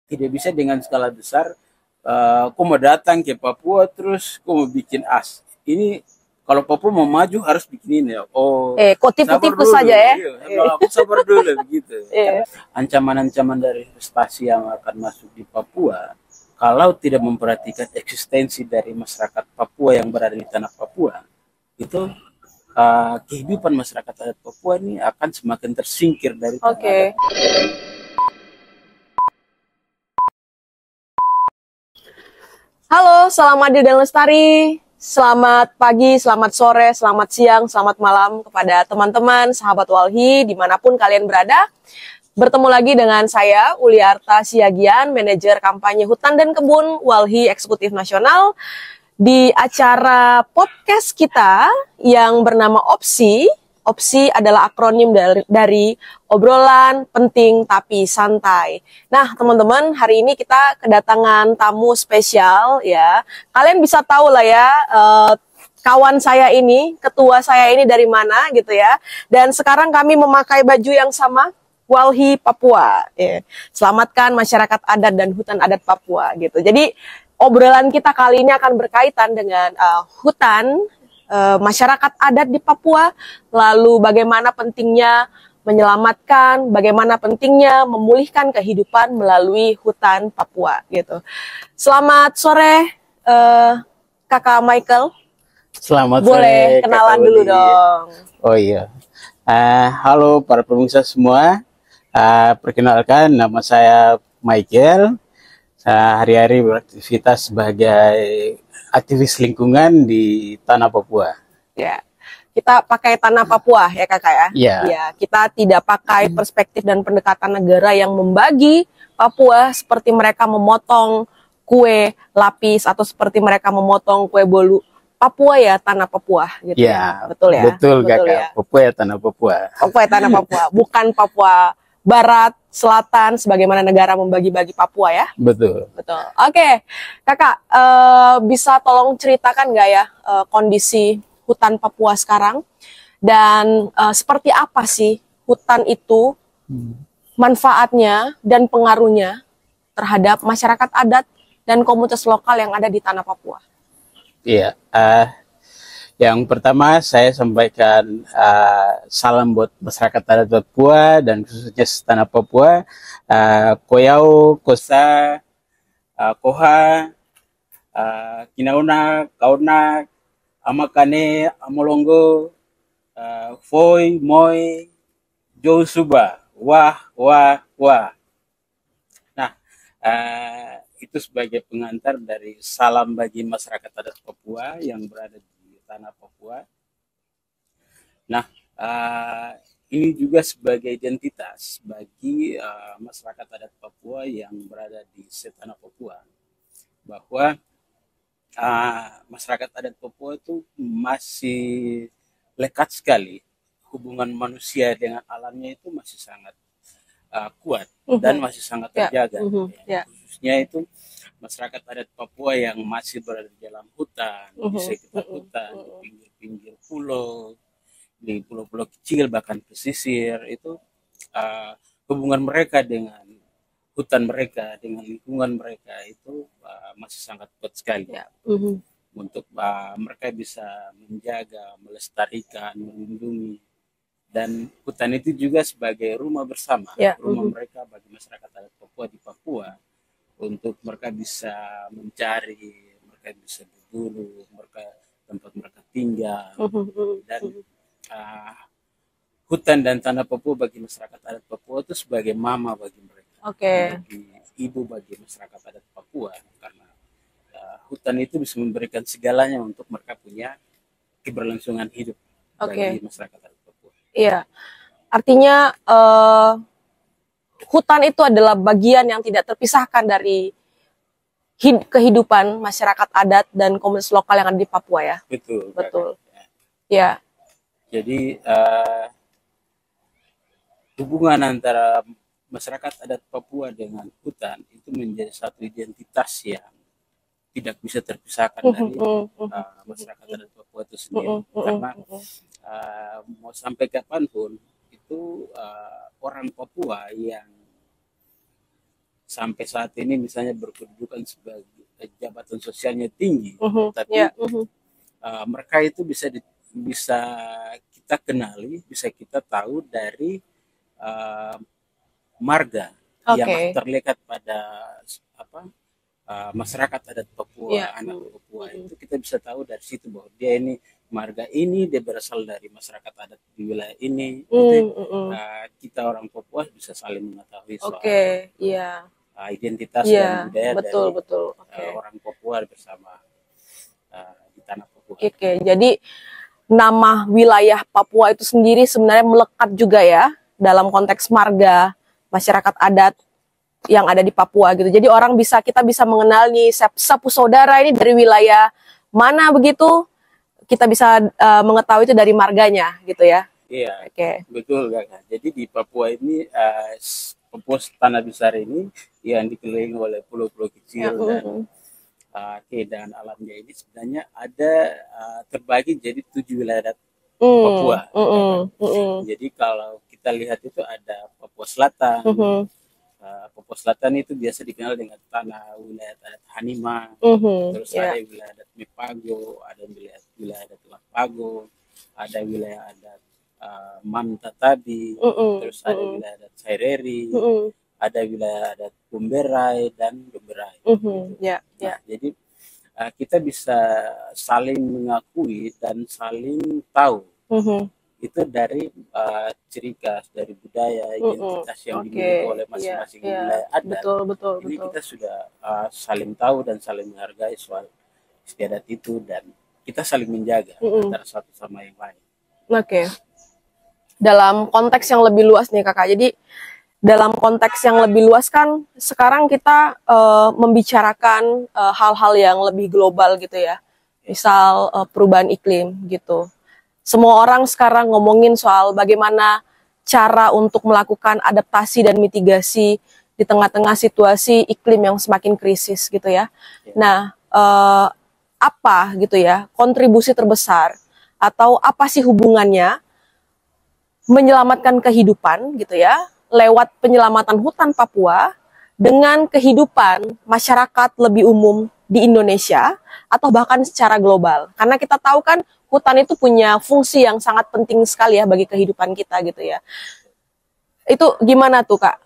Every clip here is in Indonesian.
Tidak bisa dengan skala besar. Kau mau datang ke Papua terus kau mau bikin as. Ini kalau Papua mau maju harus bikin ini ya. Oh, Kok sabar tipu-tipu dulu. saja ya? Iya, aku sabar dulu begitu. Iya. Karena ancaman-ancaman dari investasi yang akan masuk di Papua, kalau tidak memperhatikan eksistensi dari masyarakat Papua yang berada di tanah Papua, itu kehidupan masyarakat adat Papua ini akan semakin tersingkir dari tanah Oke. adat. Halo, selamat Adil dan Lestari. Selamat pagi, selamat sore, selamat siang, selamat malam kepada teman-teman, sahabat Walhi, dimanapun kalian berada. Bertemu lagi dengan saya, Uliarta Siagian, manajer kampanye hutan dan kebun Walhi Eksekutif Nasional, di acara podcast kita yang bernama Opsi. Opsi adalah akronim dari obrolan penting tapi santai. Nah, teman-teman, hari ini kita kedatangan tamu spesial ya. Kalian bisa tahu lah ya, kawan saya ini, ketua saya ini dari mana gitu ya. Dan sekarang kami memakai baju yang sama, Walhi Papua. Ya. Selamatkan masyarakat adat dan hutan adat Papua gitu. Jadi obrolan kita kali ini akan berkaitan dengan hutan, masyarakat adat di Papua, lalu bagaimana pentingnya menyelamatkan, bagaimana pentingnya memulihkan kehidupan melalui hutan Papua gitu. Selamat sore, Kakak Michael. Selamat Boleh sore, kenalan Kakak dulu Uli. dong. Oh iya. Halo para pemirsa semua. Perkenalkan, nama saya Michael. Saya hari-hari beraktivitas sebagai aktivis lingkungan di tanah Papua. Ya, kita pakai tanah Papua ya kakak ya. Iya. Ya, kita tidak pakai perspektif dan pendekatan negara yang membagi Papua seperti mereka memotong kue lapis atau seperti mereka memotong kue bolu. Papua ya tanah Papua gitu ya. Betul ya. Betul kakak. Ya. Papua ya tanah Papua. Papua ya tanah Papua, bukan Papua Barat, Selatan, sebagaimana negara membagi-bagi Papua ya. Betul. Betul. Oke, kakak bisa tolong ceritakan nggak ya kondisi hutan Papua sekarang dan seperti apa sih hutan itu, manfaatnya dan pengaruhnya terhadap masyarakat adat dan komunitas lokal yang ada di tanah Papua? Iya. Yang pertama saya sampaikan salam buat masyarakat adat Papua dan khususnya tanah Papua. Koyau, Kosa, Koha, Kinauna, Kauna, Amakane, Amolongo, Foi, Moi, Josuba, Wah, Wah, Wah. Nah, itu sebagai pengantar dari salam bagi masyarakat adat Papua yang berada di tanah Papua. Nah, ini juga sebagai identitas bagi masyarakat adat Papua yang berada di tanah Papua, bahwa masyarakat adat Papua itu masih lekat sekali, hubungan manusia dengan alamnya itu masih sangat kuat dan masih sangat terjaga. Khususnya itu masyarakat adat Papua yang masih berada di dalam hutan, di sekitar hutan, di pinggir-pinggir pulau, di pulau-pulau kecil bahkan pesisir, itu hubungan mereka dengan hutan mereka, dengan lingkungan mereka itu masih sangat kuat sekali. Untuk mereka bisa menjaga, melestarikan, melindungi. Dan hutan itu juga sebagai rumah bersama, rumah mereka bagi masyarakat adat Papua di Papua, untuk mereka bisa mencari, mereka bisa berburu, mereka tempat mereka tinggal. Dan hutan dan tanah Papua bagi masyarakat adat Papua itu sebagai mama bagi mereka, sebagai ibu bagi masyarakat adat Papua, karena hutan itu bisa memberikan segalanya untuk mereka punya keberlangsungan hidup bagi masyarakat adat Papua. Iya, artinya hutan itu adalah bagian yang tidak terpisahkan dari kehidupan masyarakat adat dan komunitas lokal yang ada di Papua ya. Betul. Betul. Ya. Jadi hubungan antara masyarakat adat Papua dengan hutan itu menjadi satu identitas yang tidak bisa terpisahkan dari masyarakat adat Papua itu sendiri. Karena mau sampai kapanpun itu orang Papua yang sampai saat ini misalnya berkedudukan sebagai jabatan sosialnya tinggi, tapi mereka itu bisa kita kenali, bisa kita tahu dari marga yang terlihat pada masyarakat adat Papua, anak Papua itu kita bisa tahu dari situ bahwa dia ini marga ini, dia berasal dari masyarakat adat di wilayah ini. Kita orang Papua bisa saling mengetahui soal identitas dan budaya dari orang Papua bersama di tanah Papua. Jadi nama wilayah Papua itu sendiri sebenarnya melekat juga ya dalam konteks marga masyarakat adat yang ada di Papua gitu. Jadi kita bisa mengenal nih sapu saudara ini dari wilayah mana begitu, kita bisa mengetahui itu dari marganya gitu ya. Iya, betul Kakak. Jadi di Papua ini, Papua tanah besar ini yang dikelilingi oleh pulau-pulau kecil dan keindahan alamnya ini sebenarnya ada terbagi jadi 7 wilayah adat Papua. Jadi kalau kita lihat itu ada Papua Selatan. Papua Selatan itu biasa dikenal dengan tanah wilayah adat Hanima, terus ada wilayah adat Mepago, ada wilayah adat Lapago, ada wilayah adat Mantatabi, terus ada wilayah adat Saireri, ada wilayah adat Bumberai dan Domberai. Nah, jadi kita bisa saling mengakui dan saling tahu itu dari ciri khas, dari budaya, identitas yang dimiliki oleh masing-masing wilayah adat. Ini kita sudah saling tahu dan saling menghargai soal istiadat itu, dan kita saling menjaga antara satu sama yang lain. Dalam konteks yang lebih luas nih Kakak, jadi dalam konteks yang lebih luas kan sekarang kita membicarakan hal-hal yang lebih global gitu ya, misal perubahan iklim gitu. Semua orang sekarang ngomongin soal bagaimana cara untuk melakukan adaptasi dan mitigasi di tengah-tengah situasi iklim yang semakin krisis gitu ya. Nah, apa gitu ya kontribusi terbesar atau apa sih hubungannya menyelamatkan kehidupan gitu ya lewat penyelamatan hutan Papua dengan kehidupan masyarakat lebih umum di Indonesia atau bahkan secara global? Karena kita tahu kan hutan itu punya fungsi yang sangat penting sekali ya bagi kehidupan kita gitu ya. Itu gimana tuh Kak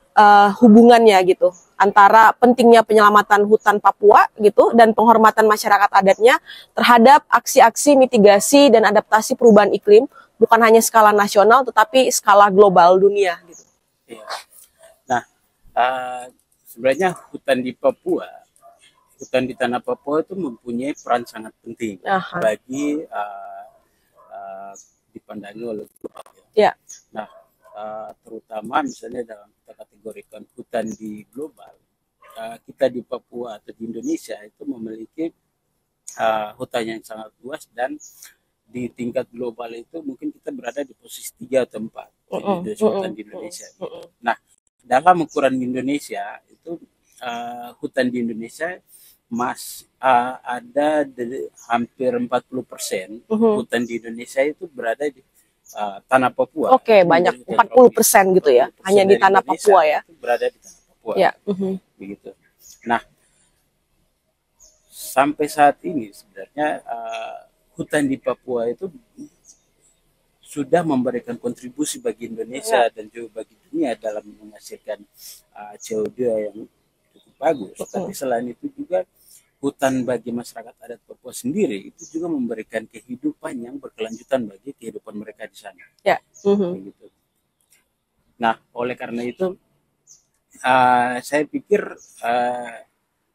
hubungannya gitu antara pentingnya penyelamatan hutan Papua gitu dan penghormatan masyarakat adatnya terhadap aksi-aksi mitigasi dan adaptasi perubahan iklim bukan hanya skala nasional tetapi skala global dunia gitu. Nah, sebenarnya hutan di Papua, hutan di tanah Papua itu mempunyai peran sangat penting bagi dipandangi oleh global. Nah, terutama misalnya dalam kita kategorikan hutan di global, kita di Papua atau di Indonesia itu memiliki hutan yang sangat luas, dan di tingkat global itu mungkin kita berada di posisi 3 atau 4 hutan di Indonesia. Nah, dalam ukuran di Indonesia itu hutan di Indonesia ada hampir 40% hutan di Indonesia itu berada di tanah Papua. Banyak 40% gitu ya, hanya di tanah Papua ya. Berada di tanah Papua. Begitu. Nah, sampai saat ini sebenarnya hutan di Papua itu sudah memberikan kontribusi bagi Indonesia dan juga bagi dunia dalam menghasilkan CO2 yang cukup bagus. Tapi selain itu juga hutan bagi masyarakat adat Papua sendiri itu juga memberikan kehidupan yang berkelanjutan bagi kehidupan mereka di sana. Begitu. Nah, oleh karena itu saya pikir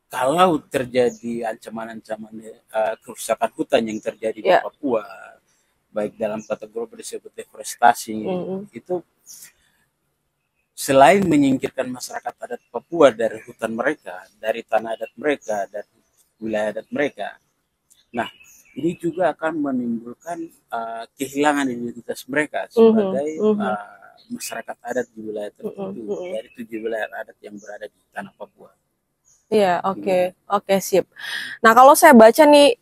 kalau terjadi ancaman-ancaman kerusakan hutan yang terjadi di Papua, baik dalam kategori disebut deforestasi, itu selain menyingkirkan masyarakat adat Papua dari hutan mereka, dari tanah adat mereka, dari wilayah adat mereka, nah ini juga akan menimbulkan kehilangan identitas mereka sebagai masyarakat adat di wilayah tertentu dari 7 wilayah adat yang berada di tanah Papua. Oke, sip. Nah, kalau saya baca nih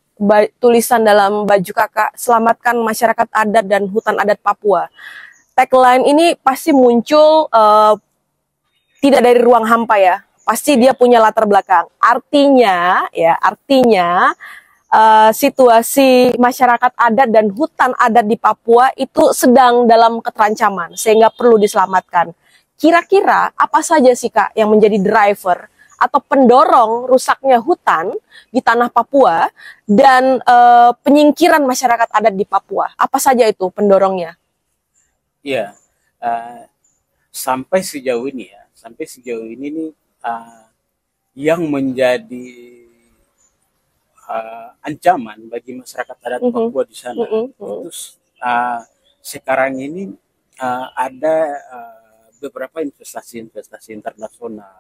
tulisan dalam baju Kakak, selamatkan masyarakat adat dan hutan adat Papua. Tagline ini pasti muncul tidak dari ruang hampa ya, pasti dia punya latar belakang. Artinya situasi masyarakat adat dan hutan adat di Papua itu sedang dalam keterancaman sehingga perlu diselamatkan. Kira-kira apa saja sih Kak yang menjadi driver atau pendorong rusaknya hutan di tanah Papua dan penyingkiran masyarakat adat di Papua? Apa saja itu pendorongnya? Iya, sampai sejauh ini nih yang menjadi ancaman bagi masyarakat adat Papua di sana itu sekarang ini ada beberapa investasi internasional,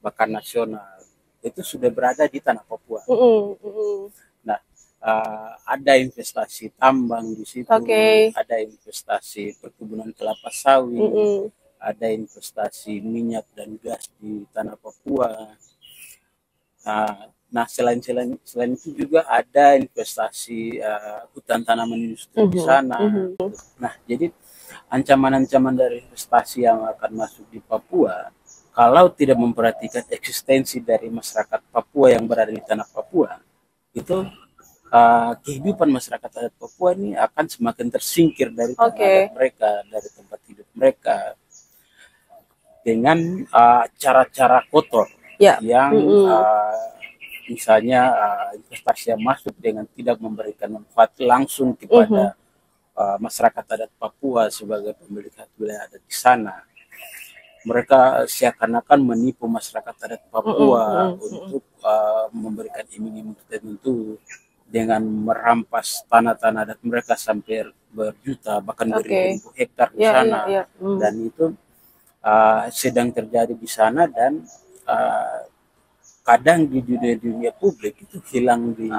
bahkan nasional itu sudah berada di tanah Papua. Nah, ada investasi tambang di situ, ada investasi perkebunan kelapa sawit, ada investasi minyak dan gas di tanah Papua. Nah, selain itu juga ada investasi hutan tanaman industri di sana. Nah, jadi ancaman-ancaman dari investasi yang akan masuk di Papua, kalau tidak memperhatikan eksistensi dari masyarakat Papua yang berada di tanah Papua, itu kehidupan masyarakat adat Papua ini akan semakin tersingkir dari tanah adat mereka, dari tempat hidup mereka, dengan cara-cara kotor yang misalnya investasi yang masuk dengan tidak memberikan manfaat langsung kepada masyarakat adat Papua sebagai pemilik hak wilayah adat di sana. Mereka seakan-akan menipu masyarakat adat Papua untuk memberikan iming-iming tertentu dengan merampas tanah-tanah adat mereka sampai berjuta bahkan beribu hektar di sana. Dan itu sedang terjadi di sana dan kadang di dunia publik itu hilang di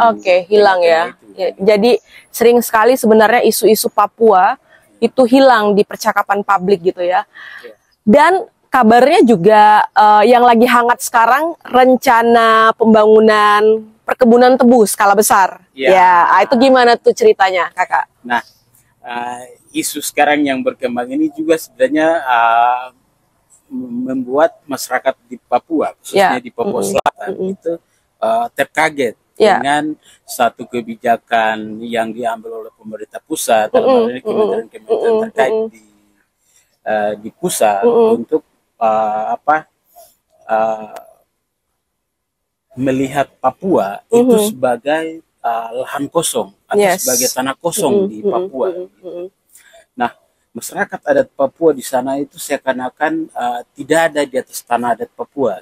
hilang ya. Jadi sering sekali sebenarnya isu-isu Papua itu hilang di percakapan publik gitu ya. Dan kabarnya juga yang lagi hangat sekarang rencana pembangunan perkebunan tebu skala besar. Itu gimana tuh ceritanya, Kakak? Nah, isu sekarang yang berkembang ini juga sebenarnya membuat masyarakat di Papua, khususnya di Papua Selatan, itu terkaget dengan satu kebijakan yang diambil oleh pemerintah pusat, dalam hal ini kementerian terkait di pusat untuk melihat Papua itu sebagai lahan kosong atau sebagai tanah kosong di Papua. Nah, masyarakat adat Papua di sana itu seakan-akan tidak ada di atas tanah adat Papua.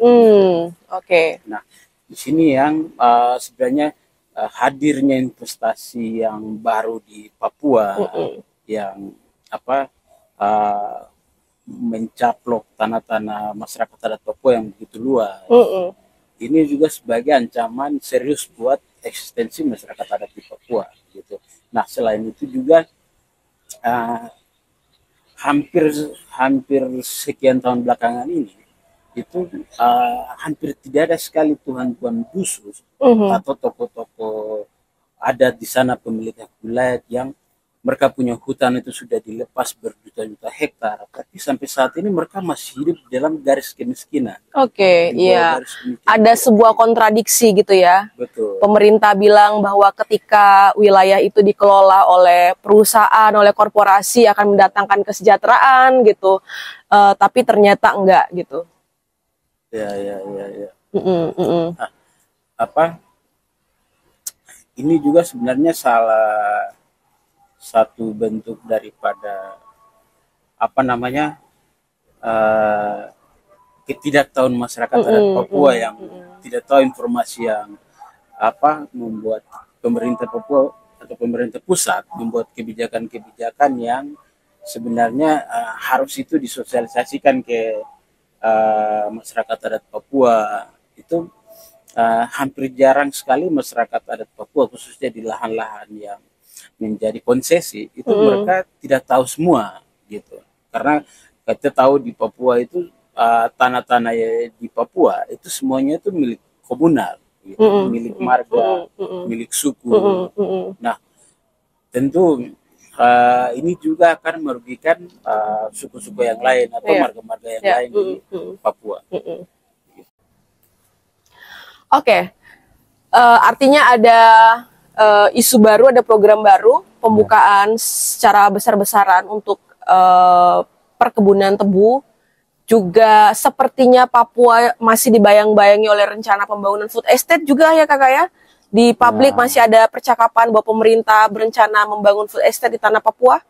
Nah, di sini yang sebenarnya hadirnya investasi yang baru di Papua yang mencaplok tanah-tanah masyarakat adat Papua yang begitu luas. Ini juga sebagai ancaman serius buat eksistensi masyarakat adat di Papua gitu. Nah, selain itu juga hampir sekian tahun belakangan ini itu hampir tidak ada sekali tuan-tuan dusun atau tokoh-tokoh adat di sana pemilik hak wilayah yang mereka punya hutan itu sudah dilepas berjuta-juta hektar, tapi sampai saat ini mereka masih hidup dalam garis kemiskinan. Ada sebuah kontradiksi gitu ya. Betul. Pemerintah bilang bahwa ketika wilayah itu dikelola oleh perusahaan, oleh korporasi akan mendatangkan kesejahteraan gitu, tapi ternyata enggak gitu. Ini juga sebenarnya salah satu bentuk daripada ketidaktahuan masyarakat adat Papua yang tidak tahu informasi yang membuat pemerintah Papua atau pemerintah pusat membuat kebijakan-kebijakan yang sebenarnya harus itu disosialisasikan ke masyarakat adat Papua. Itu hampir jarang sekali masyarakat adat Papua khususnya di lahan-lahan yang menjadi konsesi itu mereka tidak tahu semua gitu, karena kita tahu di Papua itu tanah-tanah di Papua itu semuanya itu milik komunal gitu, milik marga, milik suku. Nah, tentu ini juga akan merugikan suku-suku yang lain atau marga-marga yang lain di Papua. Oke. Artinya ada isu baru, ada program baru, pembukaan secara besar-besaran untuk perkebunan tebu. Juga sepertinya Papua masih dibayang-bayangi oleh rencana pembangunan food estate juga ya kakak ya. Di publik masih ada percakapan bahwa pemerintah berencana membangun food estate di tanah Papua.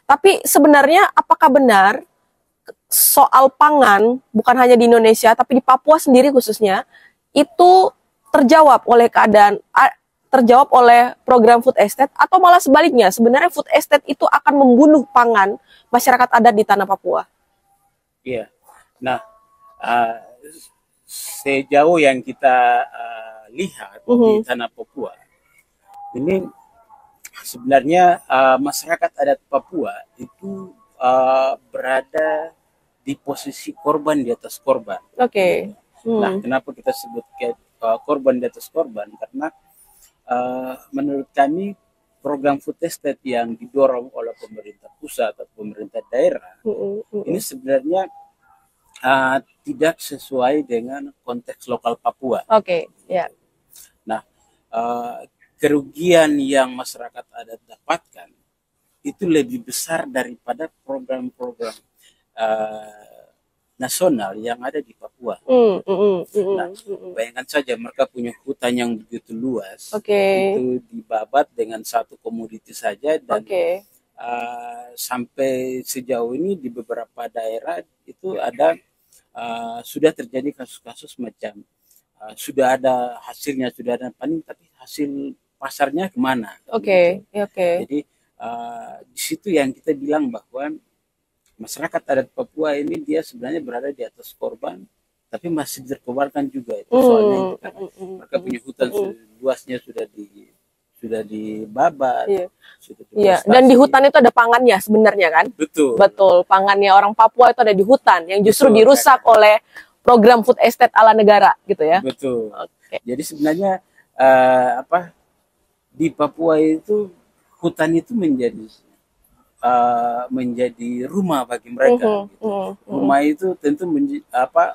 Tapi sebenarnya apakah benar soal pangan, bukan hanya di Indonesia, tapi di Papua sendiri khususnya, itu terjawab oleh terjawab oleh program food estate, atau malah sebaliknya, sebenarnya food estate itu akan membunuh pangan masyarakat adat di tanah Papua? Iya. Nah, sejauh yang kita lihat di tanah Papua, ini sebenarnya masyarakat adat Papua itu berada di posisi korban di atas korban. Oke. Nah, kenapa kita sebut korban di atas korban? Karena menurut kami program food estate yang didorong oleh pemerintah pusat atau pemerintah daerah ini sebenarnya tidak sesuai dengan konteks lokal Papua. Oke, ya. Nah, kerugian yang masyarakat adat dapatkan itu lebih besar daripada program-program nasional yang ada di Papua. Nah, bayangkan saja mereka punya hutan yang begitu luas, itu dibabat dengan satu komoditi saja, dan sampai sejauh ini di beberapa daerah itu ada sudah terjadi kasus-kasus macam sudah ada hasilnya, sudah ada panen, tapi hasil pasarnya kemana? Jadi di situ yang kita bilang bahwa masyarakat adat Papua ini dia sebenarnya berada di atas korban, tapi masih terkorbankan juga itu soalnya karena mereka punya hutan luasnya sudah dibabat, Iya, dan di hutan itu ada pangannya sebenarnya kan? Betul, pangannya orang Papua itu ada di hutan yang justru dirusak oleh program food estate ala negara gitu ya. Betul. Jadi sebenarnya di Papua itu hutan itu menjadi rumah bagi mereka. Rumah itu tentu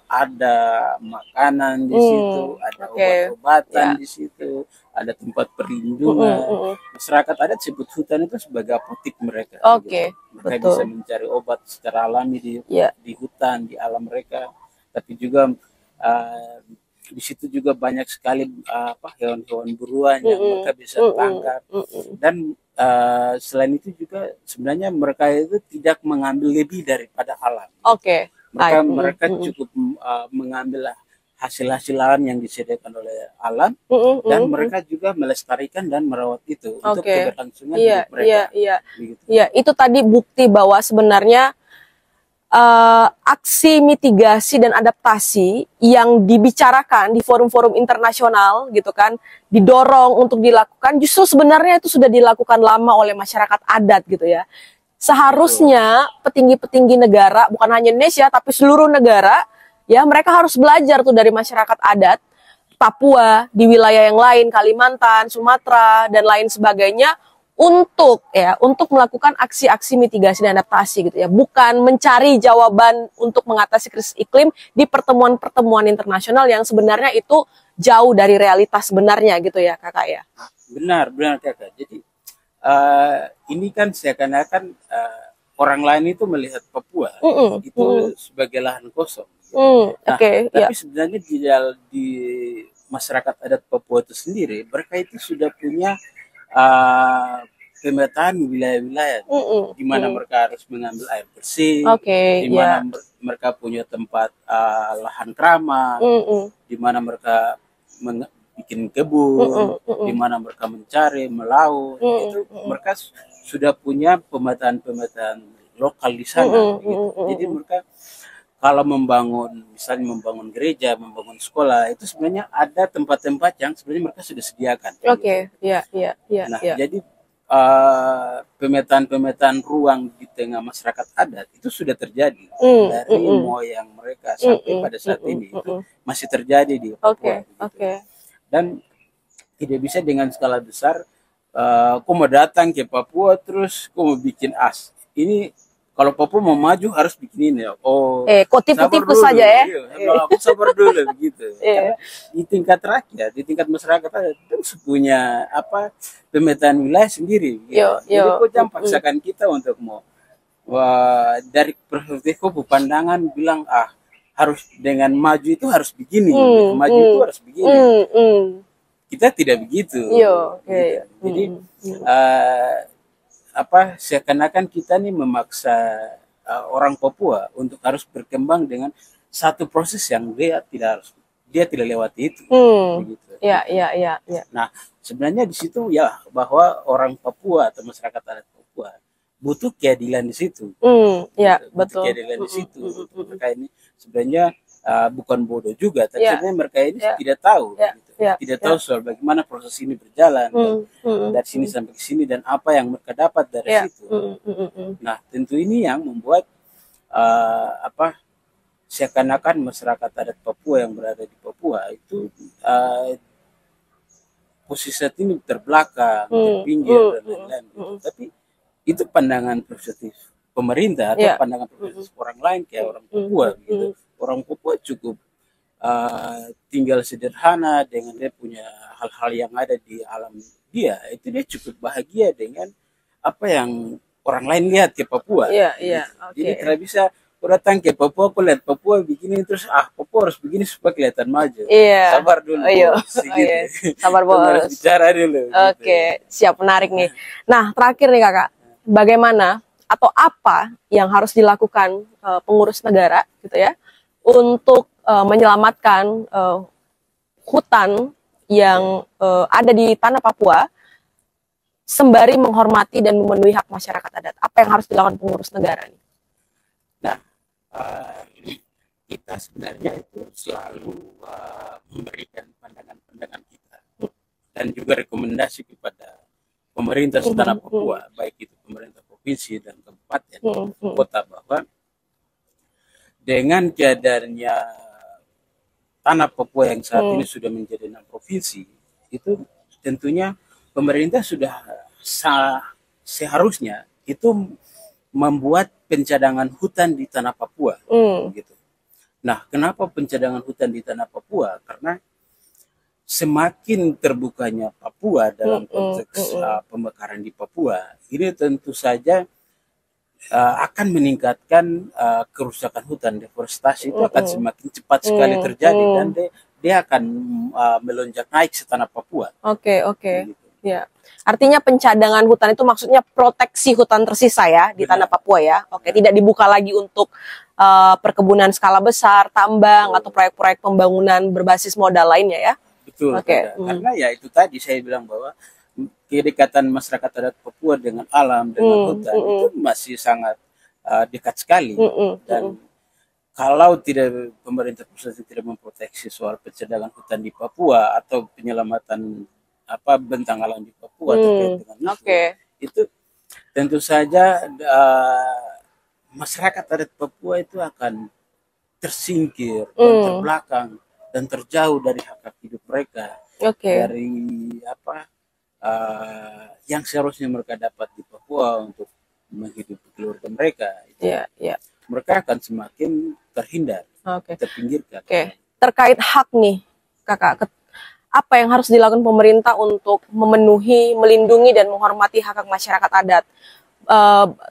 ada makanan di situ, ada obat-obatan di situ, ada tempat perlindungan. Masyarakat adat sebut hutan itu sebagai apotik mereka. Mereka bisa mencari obat secara alami di hutan, di alam mereka. Tapi juga di situ juga banyak sekali hewan-hewan buruan yang mereka bisa tangkap. Dan selain itu juga sebenarnya mereka itu tidak mengambil lebih daripada alam. Mereka cukup mengambil hasil-hasil alam yang disediakan oleh alam, dan mereka juga melestarikan dan merawat itu untuk keberlangsungan hidup mereka. Iya, itu tadi bukti bahwa sebenarnya aksi mitigasi dan adaptasi yang dibicarakan di forum-forum internasional gitu kan, didorong untuk dilakukan, justru sebenarnya itu sudah dilakukan lama oleh masyarakat adat gitu ya. Seharusnya petinggi-petinggi negara, bukan hanya Indonesia tapi seluruh negara ya, mereka harus belajar tuh dari masyarakat adat Papua, di wilayah yang lain, Kalimantan, Sumatera dan lain sebagainya, untuk melakukan aksi-aksi mitigasi dan adaptasi gitu ya, bukan mencari jawaban untuk mengatasi krisis iklim di pertemuan-pertemuan internasional yang sebenarnya itu jauh dari realitas sebenarnya gitu ya kakak ya. Benar kakak. Jadi ini kan seakan-akan orang lain itu melihat Papua itu sebagai lahan kosong. Tapi sebenarnya di masyarakat adat Papua itu sendiri, mereka itu sudah punya pemetaan wilayah-wilayah di mana mereka harus mengambil air bersih, di mana mereka punya tempat lahan keramat, di mana mereka bikin kebun, di mana mereka mencari, melaut, itu mereka sudah punya pemetaan lokal di sana. Jadi mereka kalau misalnya membangun gereja, membangun sekolah, itu sebenarnya ada tempat-tempat yang sebenarnya mereka sudah sediakan. Jadi pemetaan ruang di tengah masyarakat adat itu sudah terjadi dari moyang mereka sampai pada saat ini itu masih terjadi di Papua. Dan tidak bisa dengan skala besar, kau mau datang ke Papua terus kau mau bikin ini kalau Papua mau maju harus bikin ini ya. Oh, kok tipu-tipu saja ya? Kalau aku sabar dulu begitu. Karena di tingkat rakyat, di tingkat masyarakat itu punya apa pemetaan wilayah sendiri. Gitu. Jadi kok jangan paksakan kita untuk mau dari perspektif pandangan bilang harus dengan maju itu harus begini, maju itu harus begini. Kita tidak begitu. Gitu. Jadi seakan-akan kita nih memaksa orang Papua untuk harus berkembang dengan satu proses yang dia tidak lewati itu. Begitu. Ya. Nah, sebenarnya di situ ya bahwa orang Papua atau masyarakat adat Papua butuh keadilan di situ. Betul. Keadilan di situ. Mereka ini sebenarnya bukan bodoh juga, tapi sebenarnya mereka ini tidak tahu. Tidak tahu soal bagaimana proses ini berjalan dari sini sampai ke sini dan apa yang mereka dapat dari situ. Nah, tentu ini yang membuat seakan-akan masyarakat adat Papua yang berada di Papua itu posisi saat ini terbelakang, terpinggir dan lain-lain. Tapi itu pandangan perspektif pemerintah atau pandangan perspektif orang lain kayak orang Papua. Gitu. Orang Papua cukup tinggal sederhana dengan dia punya hal-hal yang ada di alam dia, itu dia cukup bahagia dengan apa yang orang lain lihat ke Papua. Jadi tidak bisa aku datang ke Papua, aku lihat Papua begini terus Papua harus begini supaya kelihatan maju. Sabar dulu. Sabar bos. Harus bicara dulu. Siap, menarik nih. Nah, terakhir nih kakak, bagaimana atau apa yang harus dilakukan pengurus negara gitu ya untuk menyelamatkan hutan yang ada di tanah Papua sembari menghormati dan memenuhi hak masyarakat adat. Apa yang harus dilakukan pengurus negara nih? Nah, kita sebenarnya itu selalu memberikan pandangan-pandangan kita dan juga rekomendasi kepada pemerintah setanah Papua, baik itu pemerintah provinsi dan kabupaten, kota, bahwa dengan keadaannya tanah Papua yang saat ini sudah menjadi 6 provinsi, itu tentunya pemerintah sudah seharusnya itu membuat pencadangan hutan di tanah Papua. Gitu. Nah, kenapa pencadangan hutan di tanah Papua? Karena semakin terbukanya Papua dalam konteks pemekaran di Papua, ini tentu saja akan meningkatkan kerusakan hutan, deforestasi itu akan semakin cepat sekali terjadi dan dia akan melonjak naik setanah Papua. Gitu. Ya. Artinya pencadangan hutan itu maksudnya proteksi hutan tersisa ya di tanah Papua ya. Tidak dibuka lagi untuk perkebunan skala besar, tambang atau proyek-proyek pembangunan berbasis modal lainnya ya. Betul. Karena ya itu tadi saya bilang bahwa kedekatan masyarakat adat Papua dengan alam, dengan hutan itu masih sangat dekat sekali. Dan kalau tidak pemerintah pusat tidak memproteksi soal pencadangan hutan di Papua atau penyelamatan bentang alam di Papua terkait dengan itu tentu saja masyarakat adat Papua itu akan tersingkir dan terbelakang dan terjauh dari hak hidup mereka, dari yang seharusnya mereka dapat di Papua untuk menghidupi keluarga mereka. Mereka akan semakin terhindar, terpinggirkan. Terkait hak nih, kakak, apa yang harus dilakukan pemerintah untuk memenuhi, melindungi dan menghormati hak masyarakat adat?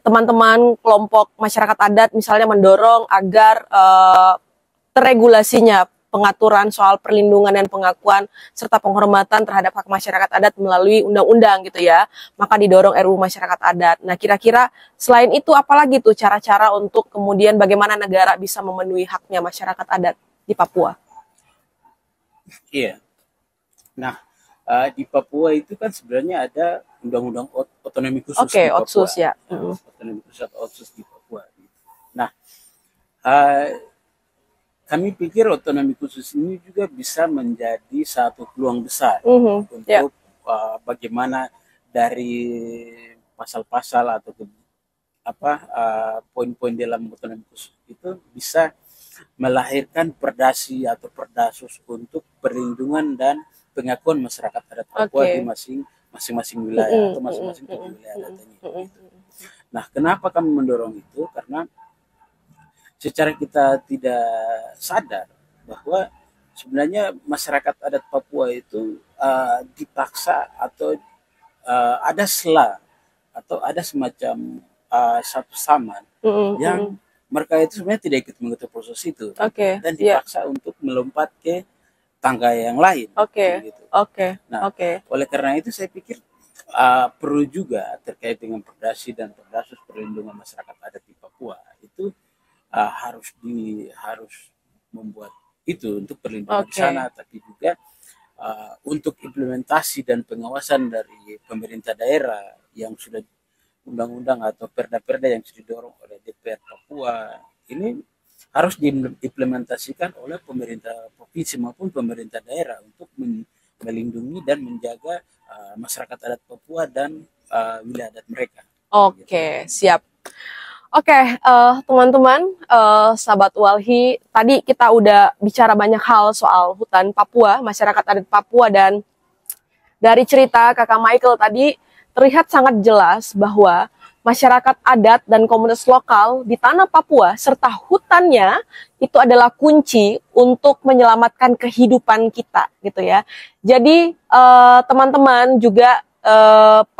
Teman-teman kelompok masyarakat adat misalnya mendorong agar terregulasinya pengaturan soal perlindungan dan pengakuan serta penghormatan terhadap hak masyarakat adat melalui undang-undang gitu ya, maka didorong RUU masyarakat adat. Nah, kira-kira selain itu apalagi tuh cara-cara untuk kemudian bagaimana negara bisa memenuhi haknya masyarakat adat di Papua? Iya. Nah, di Papua itu kan sebenarnya ada undang-undang otonomi khusus di Papua. Otsus ya. Otonomi khusus atau Otsus di Papua. Nah, kami pikir otonomi khusus ini juga bisa menjadi satu peluang besar untuk bagaimana dari pasal-pasal atau poin-poin dalam otonomi khusus itu bisa melahirkan perdasi atau perdasus untuk perlindungan dan pengakuan masyarakat adat Papua di masing-masing wilayah atau masing-masing wilayah adat ini. Nah, kenapa kami mendorong itu? Karena secara kita tidak sadar bahwa sebenarnya masyarakat adat Papua itu dipaksa atau ada sela atau ada semacam satu saman yang mereka itu sebenarnya tidak ikut mengikuti proses itu dan dipaksa untuk melompat ke tangga yang lain. Gitu. Nah, oleh karena itu saya pikir perlu juga terkait dengan Perdasi dan Perdasus perlindungan masyarakat adat di Papua itu harus membuat itu untuk perlindungan di sana, tapi juga untuk implementasi dan pengawasan dari pemerintah daerah yang sudah undang-undang atau perda-perda yang sudah didorong oleh DPR Papua ini harus diimplementasikan oleh pemerintah provinsi maupun pemerintah daerah untuk melindungi dan menjaga masyarakat adat Papua dan wilayah adat mereka. Siap. Teman-teman, sahabat Walhi, tadi kita udah bicara banyak hal soal hutan Papua, masyarakat adat Papua, dan dari cerita Kakak Michael tadi terlihat sangat jelas bahwa masyarakat adat dan komunitas lokal di tanah Papua serta hutannya itu adalah kunci untuk menyelamatkan kehidupan kita, gitu ya. Jadi teman-teman juga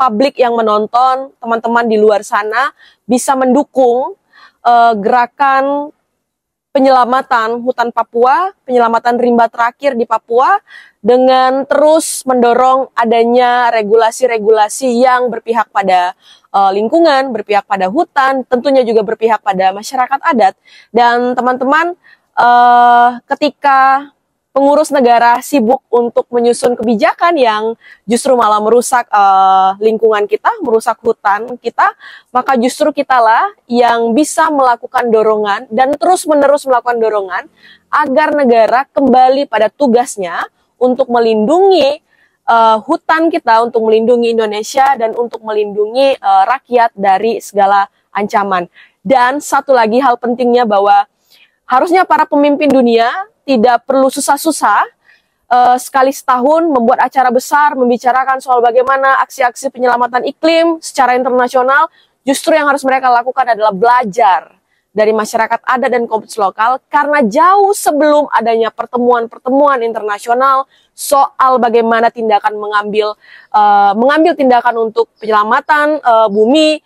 publik yang menonton, teman-teman di luar sana bisa mendukung gerakan penyelamatan hutan Papua, penyelamatan rimba terakhir di Papua dengan terus mendorong adanya regulasi-regulasi yang berpihak pada lingkungan, berpihak pada hutan, tentunya juga berpihak pada masyarakat adat. Dan teman-teman, ketika pengurus negara sibuk untuk menyusun kebijakan yang justru malah merusak lingkungan kita, merusak hutan kita, maka justru kitalah yang bisa melakukan dorongan dan terus-menerus melakukan dorongan agar negara kembali pada tugasnya untuk melindungi hutan kita, untuk melindungi Indonesia, dan untuk melindungi rakyat dari segala ancaman. Dan satu lagi hal pentingnya bahwa harusnya para pemimpin dunia tidak perlu susah-susah sekali setahun membuat acara besar membicarakan soal bagaimana aksi-aksi penyelamatan iklim secara internasional. Justru yang harus mereka lakukan adalah belajar dari masyarakat adat dan komunitas lokal, karena jauh sebelum adanya pertemuan-pertemuan internasional soal bagaimana tindakan mengambil tindakan untuk penyelamatan bumi,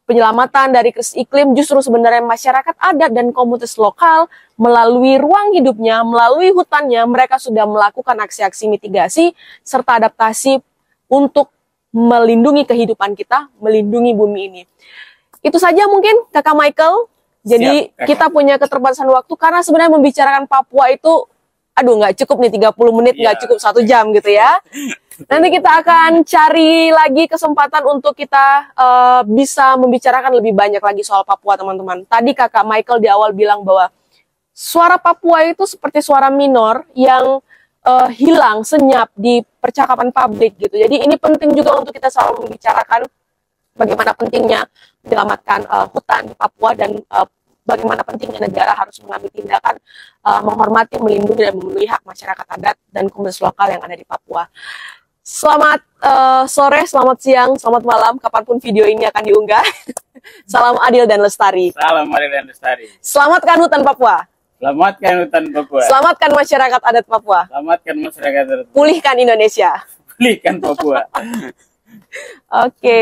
penyelamatan dari krisis iklim, justru sebenarnya masyarakat adat dan komunitas lokal melalui ruang hidupnya, melalui hutannya, mereka sudah melakukan aksi-aksi mitigasi serta adaptasi untuk melindungi kehidupan kita, melindungi bumi ini. Itu saja mungkin Kakak Michael. Jadi siap, kita punya keterbatasan waktu karena sebenarnya membicarakan Papua itu nggak cukup nih 30 menit, nggak cukup 1 jam gitu ya. Nanti kita akan cari lagi kesempatan untuk kita bisa membicarakan lebih banyak lagi soal Papua, teman-teman. Tadi Kakak Michael di awal bilang bahwa suara Papua itu seperti suara minor yang hilang, senyap di percakapan publik gitu. Jadi ini penting juga untuk kita selalu membicarakan bagaimana pentingnya menyelamatkan hutan di Papua dan bagaimana pentingnya negara harus mengambil tindakan menghormati, melindungi, dan memenuhi hak masyarakat adat dan komunitas lokal yang ada di Papua. Selamat sore, selamat siang, selamat malam, kapanpun video ini akan diunggah. Salam adil dan lestari. Salam adil dan lestari. Selamatkan hutan Papua. Selamatkan hutan Papua. Selamatkan masyarakat adat Papua. Selamatkan masyarakat adat Papua. Pulihkan Indonesia. Pulihkan Papua. Oke.